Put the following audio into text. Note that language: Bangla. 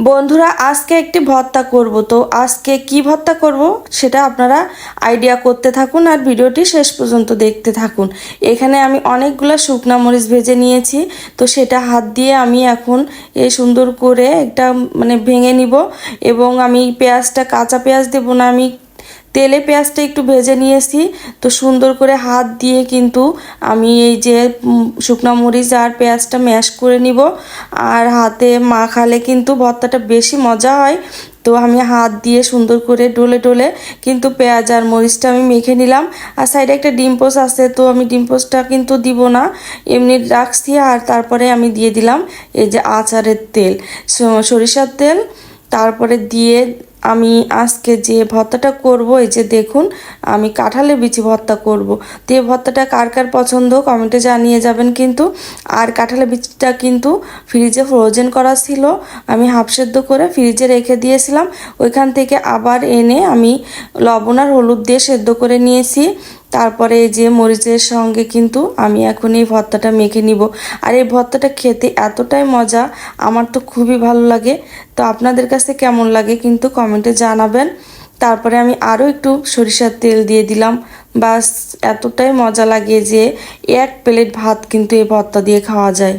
বন্ধুরা আজকে একটি ভর্তা করব, তো আজকে কি ভর্তা করব সেটা আপনারা আইডিয়া করতে থাকুন আর ভিডিওটি শেষ পর্যন্ত দেখতে থাকুন। এখানে আমি অনেকগুলো শুকনা মরিচ ভেজে নিয়েছি, তো সেটা হাত দিয়ে আমি এখন এই সুন্দর করে একটা ভেঙে নিব। এবং আমি পেঁয়াজটা কাঁচা পেঁয়াজ দেব না, আমি তেলে পেঁয়াজটা একটু ভেজে নিয়েছি। তো সুন্দর করে হাত দিয়ে কিন্তু আমি এই যে শুকনো মরিচ আর পেঁয়াজটা ম্যাশ করে নিব। আর হাতে মাখালে কিন্তু ভর্তাটা বেশি মজা হয়। তো আমি হাত দিয়ে সুন্দর করে ডলে ডলে কিন্তু পেঁয়াজ আর মরিচটা আমি মেখে নিলাম। আর সাইডে একটা ডিম পোস্ট আছে, তো আমি ডিম পোস্টটা কিন্তু দিব না, এমনি রাখছি। আর তারপরে আমি দিয়ে দিলাম এই যে আচারের তেল, সরিষার তেল। তারপরে দিয়ে আমি আজকে যে ভর্তাটা করব, এই যে দেখুন আমি কাঁঠালের বিচি ভর্তা করব। তো এই ভর্তাটা কার কার পছন্দ কমেন্টে জানিয়ে যাবেন কিন্তু। আর কাঁঠালের বিচিটা কিন্তু ফ্রিজে ফ্রোজেন করা ছিল, আমি হাফ সেদ্ধ করে ফ্রিজে রেখে দিয়েছিলাম। ওইখান থেকে আবার এনে আমি লবণ আর হলুদ দিয়ে সেদ্ধ করে নিয়েছি। তারপরে এই যে মরিচের সঙ্গে কিন্তু আমি এখন এই ভর্তাটা মেখে নিব। আর এই ভর্তাটা খেতে এতটাই মজা, আমার তো খুবই ভালো লাগে। তো আপনাদের কাছে কেমন লাগে কিন্তু কমেন্টে জানাবেন। তারপরে আমি আরও একটু সরিষার তেল দিয়ে দিলাম। বাস, এতটাই মজা লাগে যে এক প্লেট ভাত কিন্তু এই ভর্তা দিয়ে খাওয়া যায়।